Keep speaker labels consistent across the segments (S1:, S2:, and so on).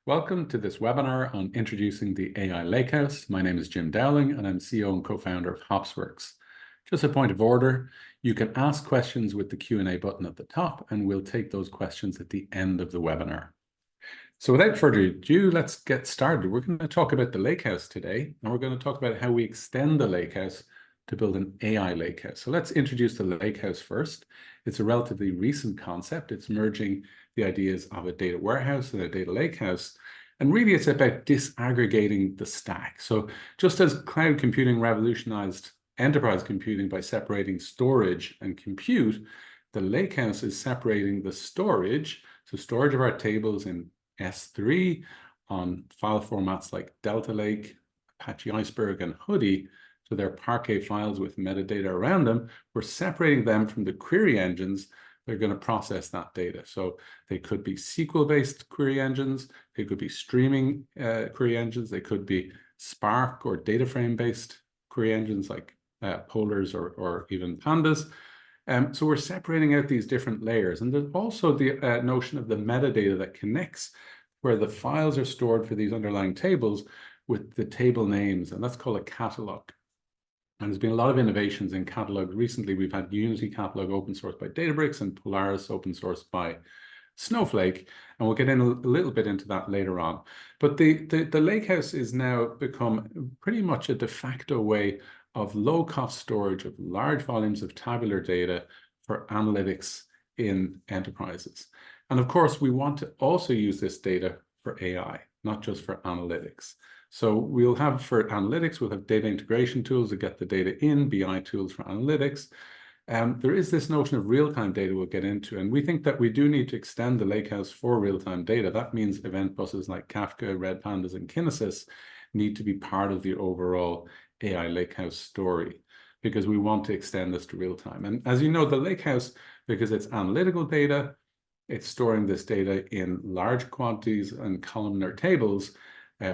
S1: Welcome to this webinar on introducing the AI Lakehouse. My name is Jim Dowling and I'm CEO and co-founder of Hopsworks. Just a point of order, you can ask questions with the Q&A button at the top and we'll take those questions at the end of the webinar. So without further ado, let's get started. We're going to talk about the Lakehouse today, and we're going to talk about how we extend the Lakehouse to build an AI Lakehouse. So let's introduce the Lakehouse first. It's a relatively recent concept. It's merging the ideas of a data warehouse and a data lakehouse. And really, it's about disaggregating the stack. So just as cloud computing revolutionized enterprise computing by separating storage and compute, the Lakehouse is separating the storage, so storage of our tables in S3 on file formats like Delta Lake, Apache Iceberg, and Hoodie, so they're Parquet files with metadata around them. We're separating them from the query engines that are going to process that data. So they could be SQL-based query engines, they could be streaming query engines, they could be Spark or data frame-based query engines like Polars or even Pandas. So we're separating out these different layers. And there's also the notion of the metadata that connects where the files are stored for these underlying tables with the table names, and that's called a catalog. And there's been a lot of innovations in catalog. Recently, we've had Unity Catalog open source by Databricks and Polaris open source by Snowflake, and we'll get in a little bit into that later on. But the Lakehouse is now become pretty much a de facto way of low-cost storage of large volumes of tabular data for analytics in enterprises. And of course, we want to also use this data for AI, not just for analytics. So we'll have for analytics, we'll have data integration tools that get the data in, BI tools for analytics. There is this notion of real-time data we'll get into, and we think that we do need to extend the Lakehouse for real-time data. That means event buses like Kafka, Red Pandas, and Kinesis need to be part of the overall AI Lakehouse story, because we want to extend this to real-time. And as you know, the Lakehouse, because it's analytical data, it's storing this data in large quantities and columnar tables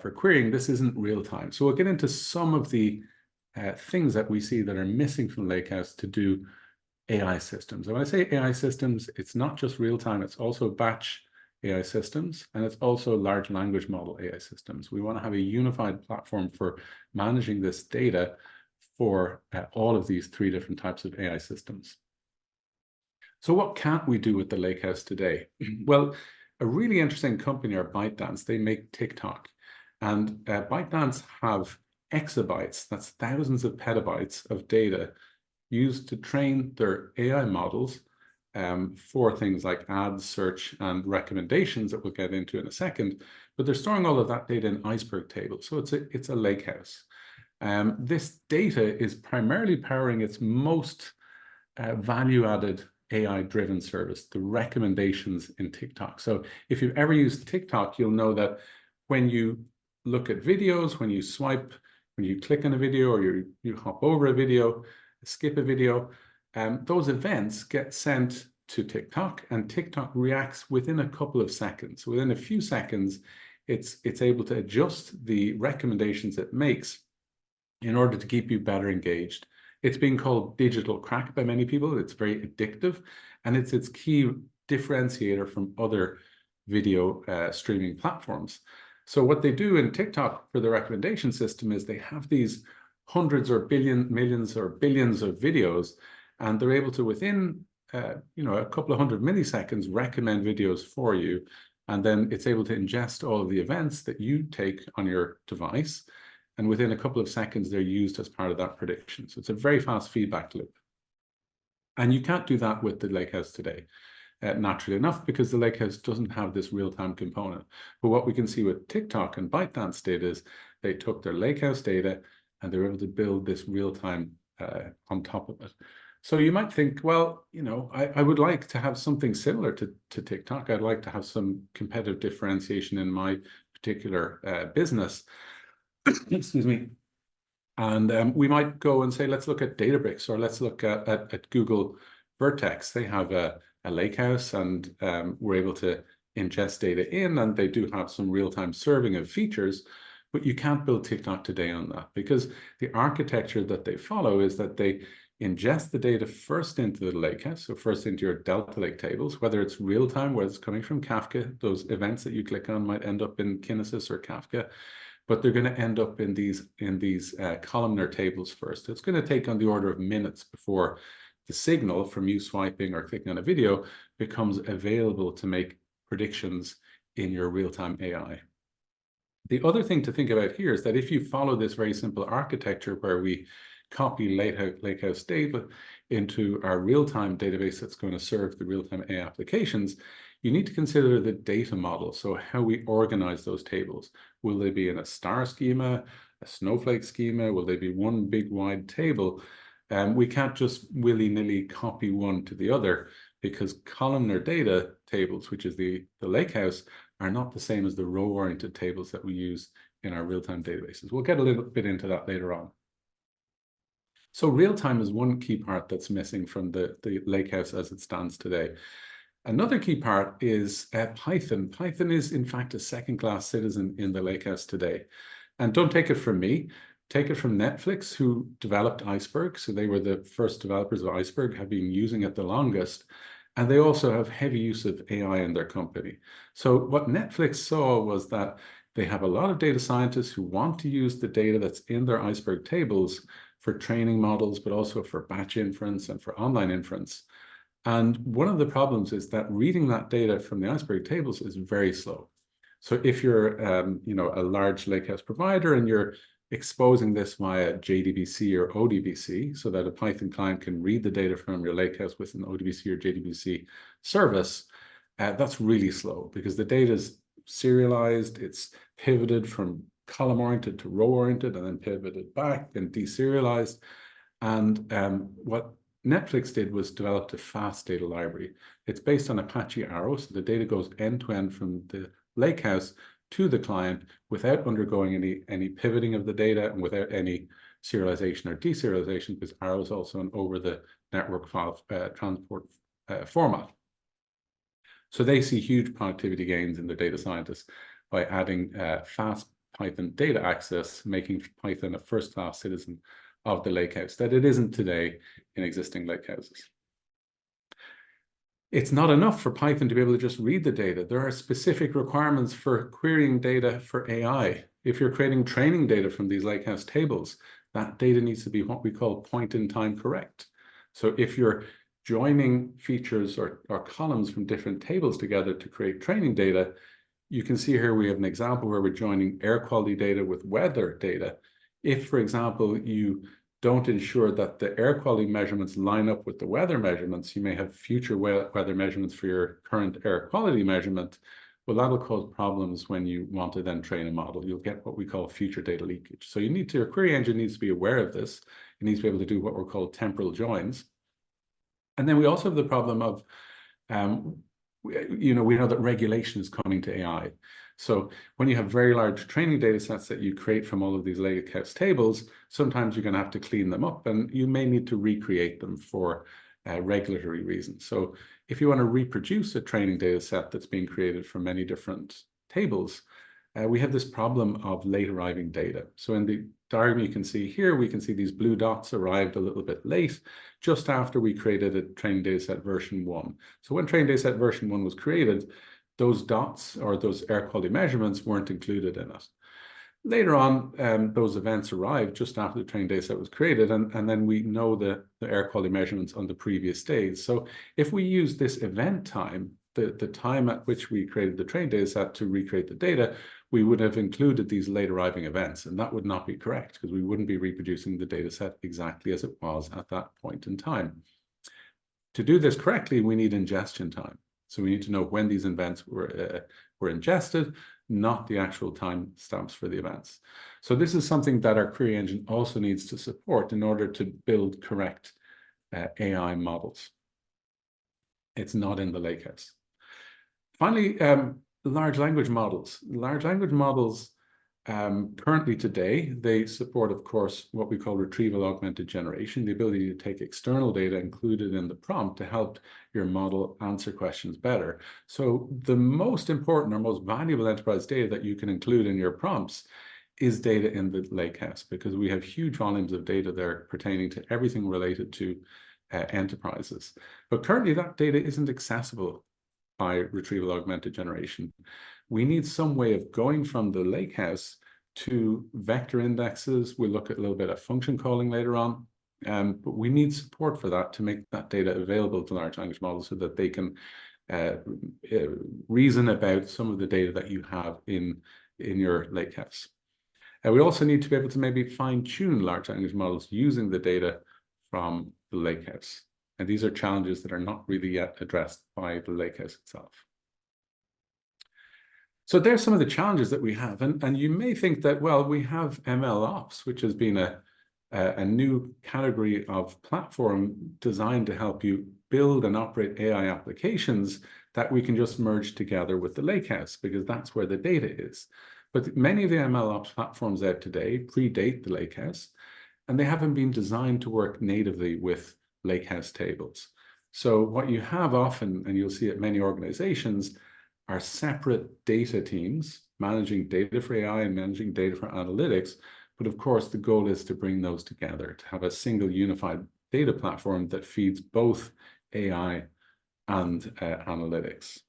S1: for querying. This isn't real time. So we'll get into some of the things that we see that are missing from Lakehouse to do AI systems. And when I say AI systems, it's not just real time, it's also batch AI systems, and it's also large language model AI systems. We want to have a unified platform for managing this data for all of these three different types of AI systems. So what can't we do with the Lakehouse today? Well, a really interesting company are ByteDance. They make TikTok. And ByteDance have exabytes, that's thousands of petabytes of data used to train their AI models for things like ads, search, and recommendations that we'll get into in a second. But they're storing all of that data in Iceberg tables. So it's a lakehouse. This data is primarily powering its most value-added AI-driven service, the recommendations in TikTok. So if you've ever used TikTok, you'll know that when you look at videos, when you swipe, when you click on a video, or you hop over a video, skip a video, those events get sent to TikTok, and TikTok reacts within a couple of seconds. Within a few seconds, it's able to adjust the recommendations it makes in order to keep you better engaged. It's being called digital crack by many people. It's very addictive, and it's its key differentiator from other video streaming platforms. So what they do in TikTok for the recommendation system is they have these hundreds or millions or billions of videos, and they're able to, within a couple of hundred milliseconds, recommend videos for you. And then it's able to ingest all of the events that you take on your device. And within a couple of seconds, they're used as part of that prediction. So it's a very fast feedback loop. And you can't do that with the Lakehouse today. Naturally enough, because the Lakehouse doesn't have this real-time component. But what we can see with TikTok and ByteDance data is they took their Lakehouse data and they're able to build this real-time on top of it. So you might think, well, I would like to have something similar to TikTok. I'd like to have some competitive differentiation in my particular business. Excuse me. And we might go and say, let's look at Databricks, or let's look at Google Vertex. They have a Lakehouse, and we're able to ingest data in, and they do have some real-time serving of features, but you can't build TikTok today on that, because the architecture that they follow is that they ingest the data first into the lakehouse, so first into your Delta Lake tables, whether it's real-time, where it's coming from Kafka. Those events that you click on might end up in Kinesis or Kafka, but they're going to end up in these columnar tables first. It's going to take on the order of minutes before the signal from you swiping or clicking on a video becomes available to make predictions in your real-time AI. The other thing to think about here is that if you follow this very simple architecture where we copy Lakehouse data into our real-time database that's going to serve the real-time AI applications, you need to consider the data model. So how we organize those tables. Will they be in a star schema, a snowflake schema? Will they be one big wide table? We can't just willy-nilly copy one to the other, because columnar data tables, which is the Lakehouse, are not the same as the row-oriented tables that we use in our real-time databases. We'll get a little bit into that later on. So real-time is one key part that's missing from the Lakehouse as it stands today. Another key part is Python. Python is, in fact, a second-class citizen in the Lakehouse today. And don't take it from me. Take it from Netflix, who developed Iceberg. So they were the first developers of Iceberg, have been using it the longest. And they also have heavy use of AI in their company. So what Netflix saw was that they have a lot of data scientists who want to use the data that's in their Iceberg tables for training models, but also for batch inference and for online inference. And one of the problems is that reading that data from the Iceberg tables is very slow. So if you're a large Lakehouse provider and you're exposing this via JDBC or ODBC, so that a Python client can read the data from your Lakehouse with an ODBC or JDBC service, that's really slow, because the data is serialized, it's pivoted from column-oriented to row-oriented, and then pivoted back and deserialized. And what Netflix did was developed a fast data library. It's based on Apache Arrow, so the data goes end-to-end from the Lakehouse to the client without undergoing any pivoting of the data and without any serialization or deserialization, because Arrow is also an over-the-network file transport format. So they see huge productivity gains in their data scientists by adding fast Python data access, making Python a first-class citizen of the Lakehouse that it isn't today in existing Lakehouses. It's not enough for Python to be able to just read the data. There are specific requirements for querying data for AI. If you're creating training data from these Lakehouse tables, that data needs to be what we call point-in-time correct. So if you're joining features or columns from different tables together to create training data, you can see here we have an example where we're joining air quality data with weather data. If, for example, you don't ensure that the air quality measurements line up with the weather measurements, you may have future weather measurements for your current air quality measurement. Well, that'll cause problems when you want to then train a model. You'll get what we call future data leakage. So your query engine needs to be aware of this. It needs to be able to do what we're called temporal joins. And then we also have the problem of, we know that regulation is coming to AI. So when you have very large training data sets that you create from all of these Lakehouse tables, sometimes you're going to have to clean them up, and you may need to recreate them for regulatory reasons. So if you want to reproduce a training data set that's being created from many different tables, we have this problem of late arriving data. So in the diagram you can see here, we can see these blue dots arrived a little bit late, just after we created a training data set version 1. So when training data set version 1 was created, those dots or those air quality measurements weren't included in it. Later on, those events arrived just after the training data set was created, and then we know the air quality measurements on the previous days. So if we use this event time, the time at which we created the training data set to recreate the data, we would have included these late arriving events, and that would not be correct, because we wouldn't be reproducing the data set exactly as it was at that point in time. To do this correctly, we need ingestion time. So we need to know when these events were ingested, not the actual time stamps for the events. So this is something that our query engine also needs to support in order to build correct AI models. It's not in the Lakehouse. Finally, large language models. Large language models currently today, they support, of course, what we call retrieval augmented generation, the ability to take external data included in the prompt to help your model answer questions better. So the most important or most valuable enterprise data that you can include in your prompts is data in the Lakehouse, because we have huge volumes of data there pertaining to everything related to enterprises. But currently that data isn't accessible by retrieval augmented generation. We need some way of going from the Lakehouse to vector indexes. We'll look at a little bit of function calling later on. But we need support for that to make that data available to large language models so that they can reason about some of the data that you have in your Lakehouse. We also need to be able to maybe fine-tune large language models using the data from the Lakehouse. And these are challenges that are not really yet addressed by the Lakehouse itself. So there's some of the challenges that we have. And you may think that, well, we have ML Ops, which has been a new category of platform designed to help you build and operate AI applications that we can just merge together with the Lakehouse, because that's where the data is. But many of the ML Ops platforms out today predate the Lakehouse, and they haven't been designed to work natively with Lakehouse tables. So what you have often, and you'll see at many organizations, are separate data teams managing data for AI and managing data for analytics. But of course, the goal is to bring those together, to have a single unified data platform that feeds both AI and analytics.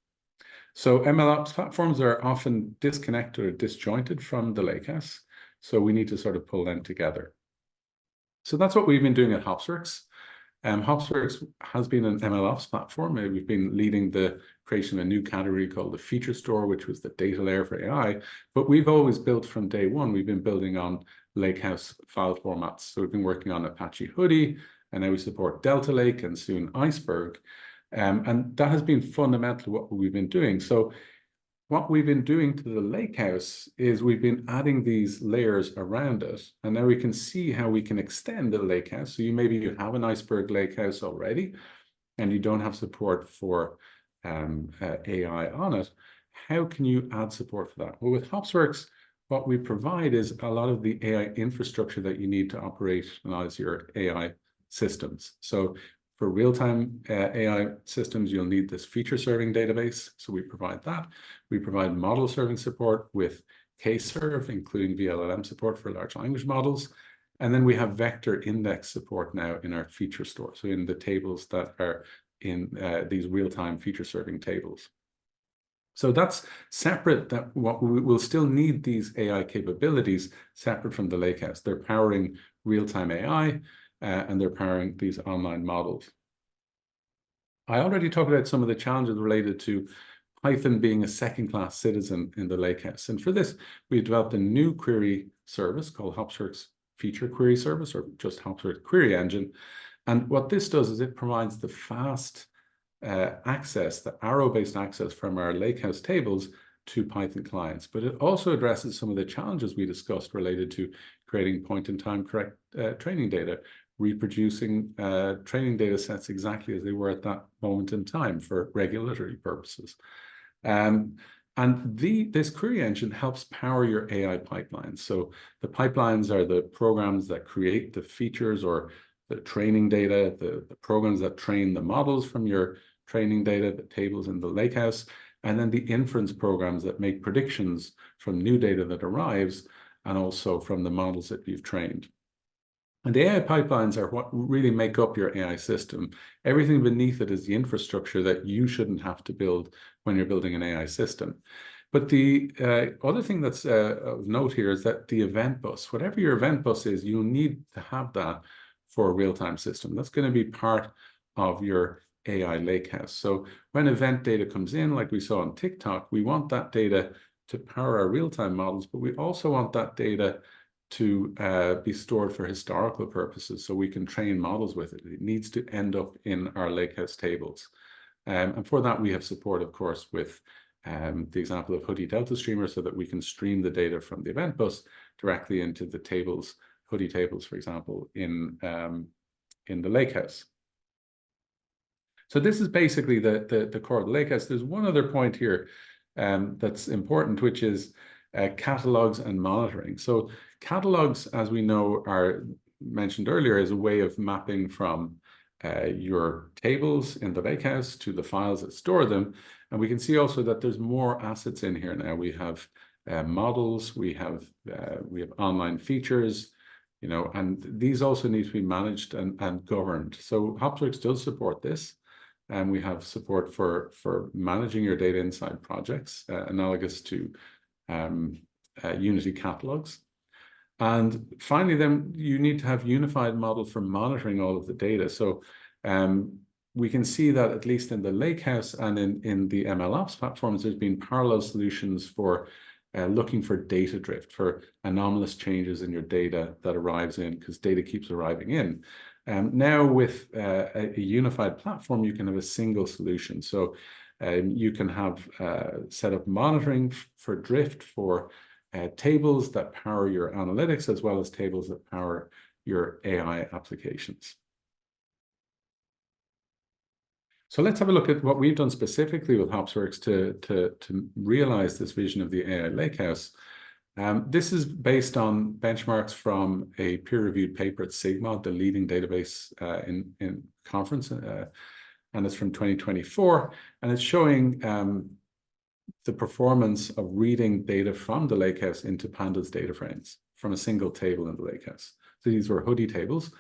S1: So MLOps platforms are often disconnected or disjointed from the Lakehouse. So we need to sort of pull them together. So that's what we've been doing at Hopsworks. Hopsworks has been an MLOps platform. We've been leading the creation of a new category called the feature store, which was the data layer for AI. But we've always built from day one, we've been building on Lakehouse file formats. So we've been working on Apache Hudi, and now we support Delta Lake and soon Iceberg. And that has been fundamentally what we've been doing. So what we've been doing to the Lakehouse is we've been adding these layers around it. And now we can see how we can extend the Lakehouse. So maybe you have an Iceberg Lakehouse already, and you don't have support for AI on it. How can you add support for that? Well, with Hopsworks, what we provide is a lot of the AI infrastructure that you need to operationalize your AI systems. So for real-time AI systems, you'll need this feature serving database. So we provide that. We provide model serving support with K-serve, including VLLM support for large language models. And then we have vector index support now in our feature store. So in the tables that are in these real-time feature serving tables. So that's separate, that what we will still need these AI capabilities separate from the Lakehouse. They're powering real-time AI, and they're powering these online models. I already talked about some of the challenges related to Python being a second-class citizen in the Lakehouse. And for this, we developed a new query service called Hopsworks Feature Query Service, or just Hopsworks Query Engine. And what this does is it provides the fast access, the arrow-based access from our Lakehouse tables to Python clients. But it also addresses some of the challenges we discussed related to creating point-in-time correct training data, reproducing training data sets exactly as they were at that moment in time for regulatory purposes. And this query engine helps power your AI pipelines. So the pipelines are the programs that create the features or the training data, the programs that train the models from your training data, the tables in the Lakehouse, and then the inference programs that make predictions from new data that arrives, and also from the models that you've trained. And the AI pipelines are what really make up your AI system. Everything beneath it is the infrastructure that you shouldn't have to build when you're building an AI system. But the other thing that's of note here is that the event bus, whatever your event bus is, you'll need to have that for a real-time system. That's going to be part of your AI Lakehouse. So when event data comes in, like we saw on TikTok, we want that data to power our real-time models, but we also want that data to be stored for historical purposes so we can train models with it. It needs to end up in our Lakehouse tables. And for that, we have support, of course, with the example of Hudi Delta Streamer so that we can stream the data from the event bus directly into the tables, Hudi tables, for example, in the Lakehouse. So this is basically the core of the Lakehouse. There's one other point here that's important, which is catalogs and monitoring. So catalogs, as we know, are mentioned earlier as a way of mapping from your tables in the Lakehouse to the files that store them. And we can see also that there's more assets in here now. We have models, we have online features, and these also need to be managed and governed. So Hopsworks does support this, and we have support for managing your data inside projects, analogous to Unity catalogs. And finally, then you need to have unified model for monitoring all of the data. So we can see that at least in the Lakehouse and in the MLOps platforms, there's been parallel solutions for looking for data drift, for anomalous changes in your data that arrives in, because data keeps arriving in. Now with a unified platform, you can have a single solution. So you can have set up monitoring for drift for tables that power your analytics, as well as tables that power your AI applications. So let's have a look at what we've done specifically with Hopsworks to realize this vision of the AI Lakehouse. This is based on benchmarks from a peer-reviewed paper at Sigma, the leading database in conference, and it's from 2024, and it's showing the performance of reading data from the Lakehouse into Pandas data frames from a single table in the Lakehouse. So these were hoodie tables.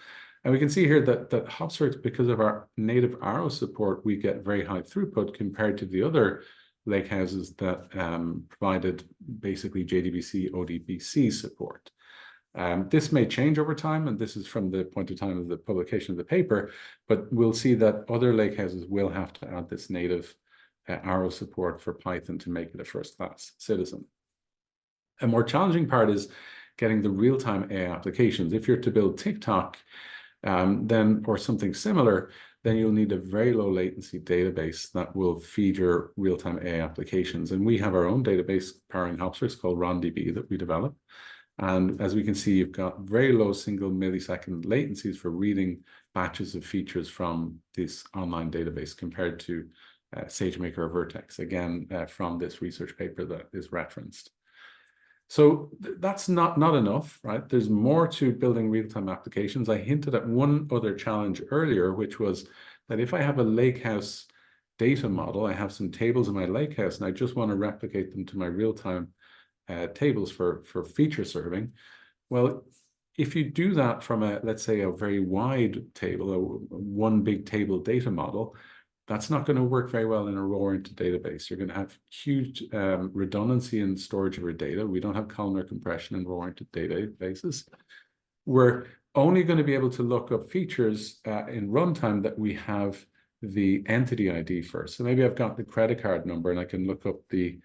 S1: And we can see here that Hopsworks, because of our native arrow support, we get very high throughput compared to the other lakehouses that provided basically JDBC, ODBC support. This may change over time, and this is from the point of time of the publication of the paper, but we'll see that other lakehouses will have to add this native arrow support for Python to make it a first-class citizen. A more challenging part is getting the real-time AI applications. If you're to build TikTok, then or something similar, then you'll need a very low latency database that will feed your real-time AI applications. And we have our own database powering Hopsworks called RonDB that we develop. And as we can see, you've got very low single millisecond latencies for reading batches of features from this online database compared to SageMaker or Vertex, again, from this research paper that is referenced. So that's not enough, right? There's more to building real-time applications. I hinted at one other challenge earlier, which was that if I have a Lakehouse data model, I have some tables in my Lakehouse, and I just want to replicate them to my real-time tables for feature serving. Well, if you do that from let's say, a very wide table, a one big table data model, that's not going to work very well in a raw-oriented database. You're going to have huge redundancy in storage of your data. We don't have columnar compression in raw-oriented databases. We're only going to be able to look up features in runtime that we have the entity ID first. So maybe I've got the credit card number, and I can look up the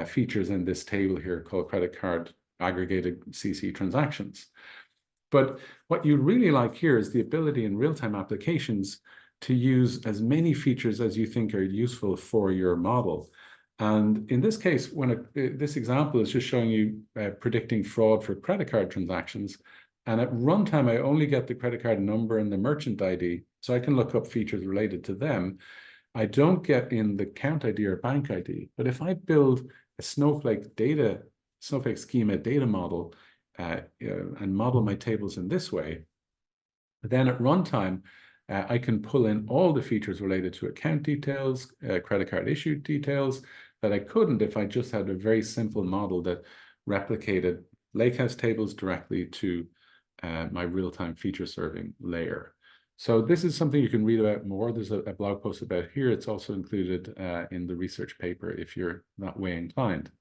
S1: features in this table here called credit card aggregated CC transactions. But what you really like here is the ability in real-time applications to use as many features as you think are useful for your model. And in this case, this example is just showing you predicting fraud for credit card transactions. And at runtime, I only get the credit card number and the merchant ID, so I can look up features related to them. I don't get in the account ID or bank ID. But if I build a Snowflake schema data model and model my tables in this way, then at runtime, I can pull in all the features related to account details, credit card issue details that I couldn't if I just had a very simple model that replicated Lakehouse tables directly to my real-time feature serving layer. So this is something you can read about more. There's a blog post about here. It's also included in the research paper if you're that way inclined.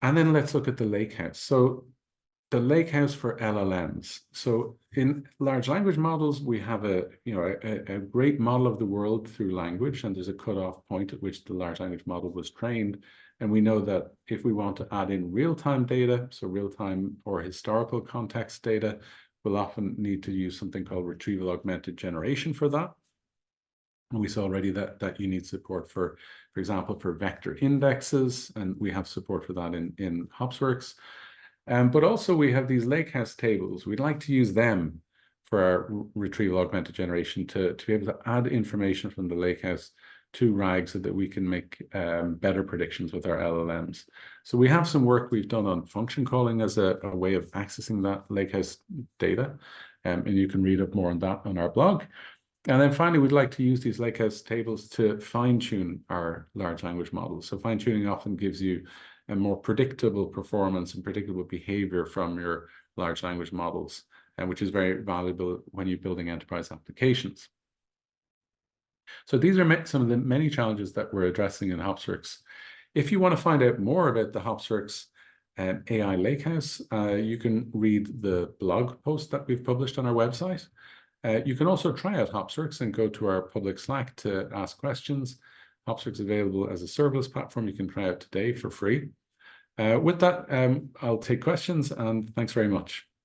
S1: And then let's look at the Lakehouse. So the Lakehouse for LLMs. So in large language models, we have a great model of the world through language, and there's a cutoff point at which the large language model was trained. And we know that if we want to add in real-time data, so real-time or historical context data, we'll often need to use something called retrieval augmented generation for that. And we saw already that you need support for example, for vector indexes, and we have support for that in Hopsworks. But also we have these Lakehouse tables. We'd like to use them for our retrieval augmented generation to be able to add information from the Lakehouse to RAG so that we can make better predictions with our LLMs. So we have some work we've done on function calling as a way of accessing that Lakehouse data, and you can read up more on that on our blog. And then finally, we'd like to use these Lakehouse tables to fine-tune our large language models. So fine-tuning often gives you a more predictable performance and predictable behavior from your large language models, which is very valuable when you're building enterprise applications. So these are some of the many challenges that we're addressing in Hopsworks. If you want to find out more about the Hopsworks AI Lakehouse, you can read the blog post that we've published on our website. You can also try out Hopsworks and go to our public Slack to ask questions. Hopsworks is available as a serverless platform you can try out today for free. With that, I'll take questions, and thanks very much.